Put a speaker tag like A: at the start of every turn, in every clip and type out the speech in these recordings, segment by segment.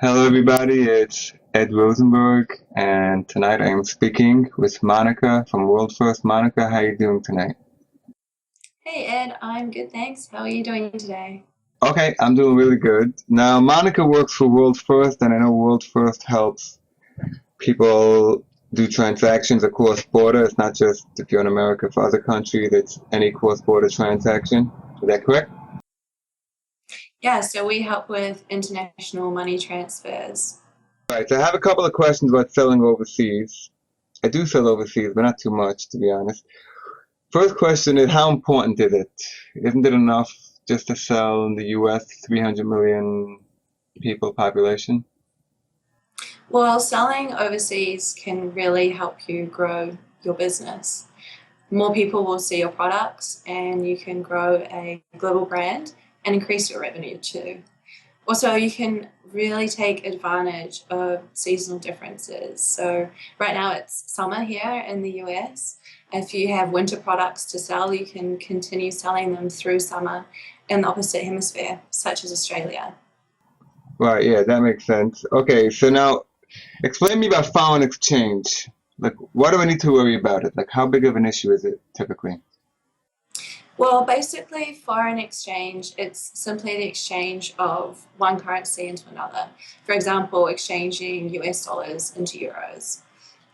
A: Hello, everybody. It's Ed Rosenberg, and tonight I am speaking with Monica from World First. Monica, how are you doing tonight?
B: Hey Ed, I'm good, thanks. How are you doing today?
A: Okay, I'm doing really good. Now, Monica works for World First, and I know World First helps people do transactions across border. It's not just if you're in America, for other countries, it's any cross-border transaction. Is that correct?
B: Yeah, so we help with international money transfers.
A: All right, so I have a couple of questions about selling overseas. I do sell overseas, but not too much, to be honest. First question is, how important is it? Isn't it enough just to sell in the US 300 million people population?
B: Well, selling overseas can really help you grow your business. More people will see your products and you can grow a global brand and increase your revenue too. Also, you can really take advantage of seasonal differences. So right now it's summer here in the US. If you have winter products to sell, you can continue selling them through summer in the opposite hemisphere, such as Australia.
A: Right, yeah, that makes sense. Okay, so now explain me about foreign exchange. Like, what do I need to worry about it? Like, how big of an issue is it typically?
B: Well, basically, foreign exchange, it's simply the exchange of one currency into another. For example, exchanging US dollars into euros.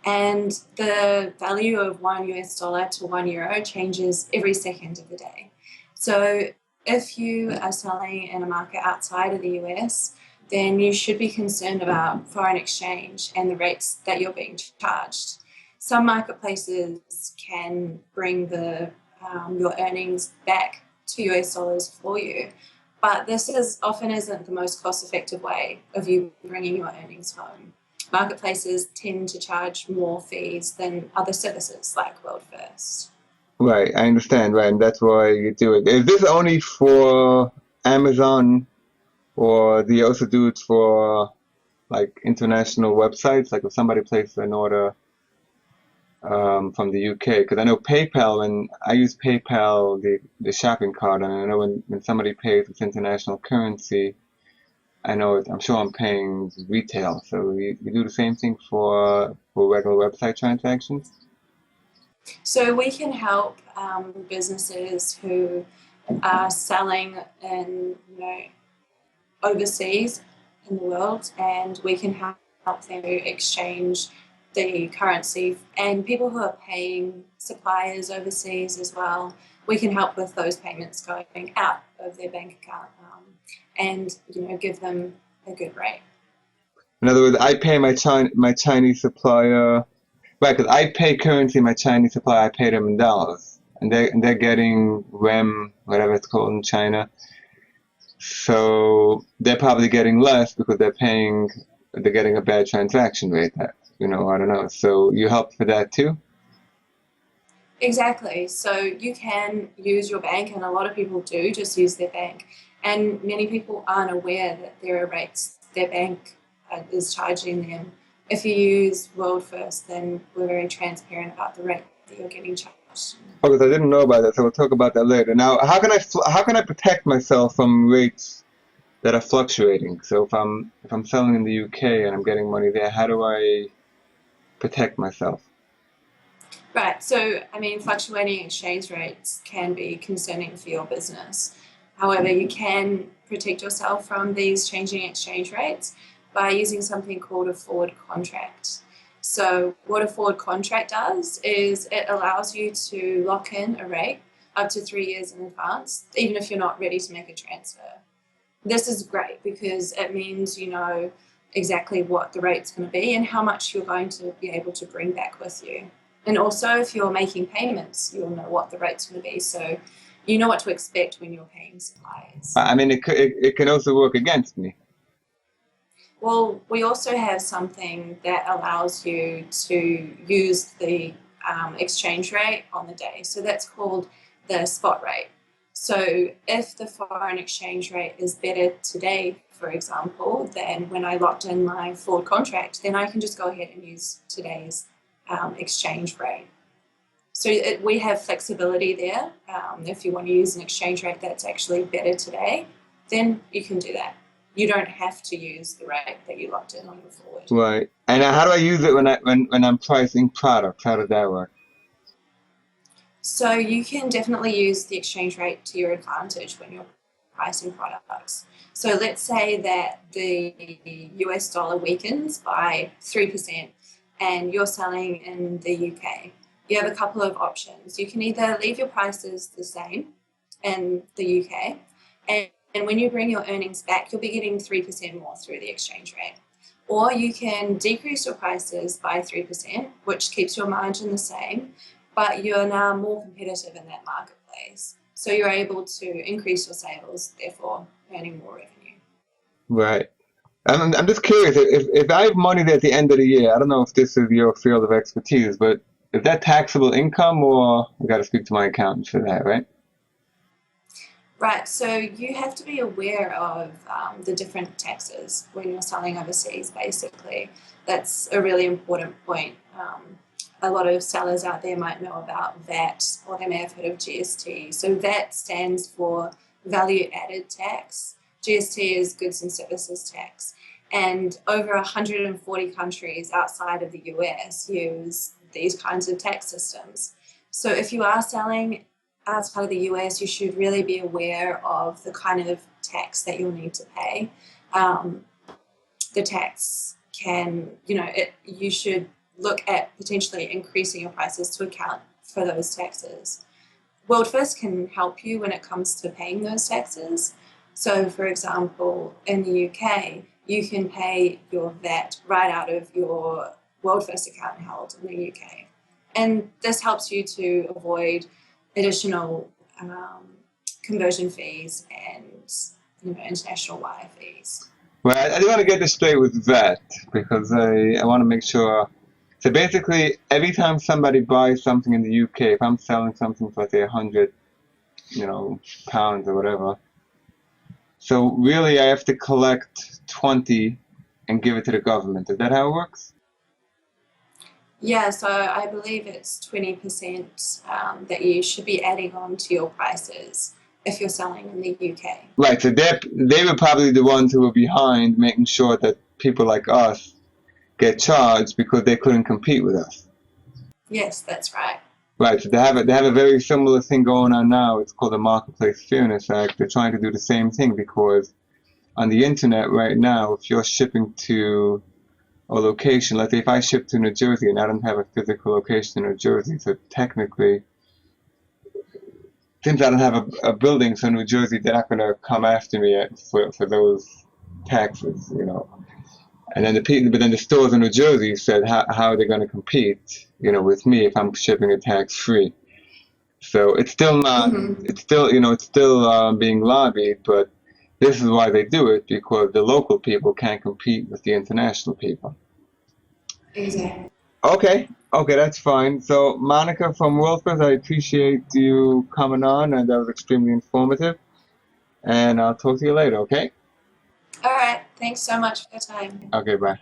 B: And the value of one US dollar to one euro changes every second of the day. So if you are selling in a market outside of the US, then you should be concerned about foreign exchange and the rates that you're being charged. Some marketplaces can bring your earnings back to US dollars for you, but this is often isn't the most cost-effective way of you bringing your earnings home. Marketplaces tend to charge more fees than other services like World First.
A: Right, I understand, right, and that's why you do it. Is this only for Amazon, or do you also do it for like international websites? Like if somebody places an order from the UK, because I know PayPal, and I use PayPal, the shopping card, and I know when somebody pays with international currency, I know I'm sure I'm paying retail. So you do the same thing for regular website transactions?
B: So we can help businesses who are selling in overseas in the world, and we can help them exchange the currency. And people who are paying suppliers overseas as well, we can help with those payments going out of their bank account, and give them a good rate.
A: In other words, I pay my Chinese supplier, right? Because I pay currency my Chinese supplier. I pay them in dollars, and they're getting REM, whatever it's called in China. So they're probably getting less because they're getting a bad transaction rate. I don't know. So you help for that too?
B: Exactly. So you can use your bank, and a lot of people do just use their bank. And many people aren't aware that there are rates their bank is charging them. If you use World First, then we're very transparent about the rate that you're getting charged.
A: Oh, because I didn't know about that, so we'll talk about that later. Now, how can I protect myself from rates that are fluctuating? So if I'm selling in the UK and I'm getting money there, how do I protect myself?
B: Right. So, I mean, fluctuating exchange rates can be concerning for your business. However, you can protect yourself from these changing exchange rates by using something called a forward contract. So, what a forward contract does is it allows you to lock in a rate up to 3 years in advance, even if you're not ready to make a transfer. This is great because it means you know exactly what the rate's going to be and how much you're going to be able to bring back with you. And also, if you're making payments, you'll know what the rate's going to be. So you know what to expect when you're paying suppliers.
A: I mean, it can also work against me.
B: Well, we also have something that allows you to use the exchange rate on the day. So that's called the spot rate. So if the foreign exchange rate is better today, for example, than when I locked in my forward contract, then I can just go ahead and use today's exchange rate. So we have flexibility there. If you want to use an exchange rate that's actually better today, then you can do that. you don't have to use the rate that you locked in on your forward.
A: Right. And how do I use it when I'm pricing products? How does that work?
B: So you can definitely use the exchange rate to your advantage when you're pricing products. So let's say that the US dollar weakens by 3% and you're selling in the UK. You have a couple of options. You can either leave your prices the same in the UK, and when you bring your earnings back, you'll be getting 3% more through the exchange rate. Or you can decrease your prices by 3%, which keeps your margin the same, but you're now more competitive in that marketplace. So you're able to increase your sales, therefore earning more revenue.
A: Right. I'm just curious if I have money at the end of the year. I don't know if this is your field of expertise, but is that taxable income, or I got to speak to my accountant for that, right?
B: Right, so you have to be aware of the different taxes when you're selling overseas, basically. That's a really important point. A lot of sellers out there might know about VAT, or they may have heard of GST. So VAT stands for value added tax. GST is goods and services tax. And over 140 countries outside of the US use these kinds of tax systems. So if you are selling outside of the US, you should really be aware of the kind of tax that you'll need to pay. The tax can, you should look at potentially increasing your prices to account for those taxes. World First can help you when it comes to paying those taxes. So, for example, in the UK, you can pay your VAT right out of your World First account held in the UK. And this helps you to avoid additional conversion fees and international wire fees.
A: Well, I do want to get this straight with VAT because I want to make sure. So basically, every time somebody buys something in the UK, if I'm selling something for, say, 100, pounds or whatever, so really I have to collect 20 and give it to the government. Is that how it works?
B: Yeah, so I believe it's 20% that you should be adding on to your prices if you're selling in the UK.
A: Right. So they were probably the ones who were behind making sure that people like us get charged because they couldn't compete with us.
B: Yes, that's right.
A: Right. So they have a very similar thing going on now. It's called the Marketplace Fairness Act. They're trying to do the same thing because on the internet right now, if you're shipping to a location, let's say if I ship to New Jersey and I don't have a physical location in New Jersey, so technically, since I don't have a building, so New Jersey, they're not going to come after me for those taxes. And then but then the stores in New Jersey said how are they going to compete, with me if I'm shipping it tax free. So it's still not,
B: Mm-hmm.
A: it's still being lobbied, but this is why they do it because the local people can't compete with the international people.
B: Exactly.
A: Okay, that's fine. So Monica from Wolfers, I appreciate you coming on, and that was extremely informative. And I'll talk to you later. Okay?
B: All right. Thanks so much for your time.
A: Okay, bye.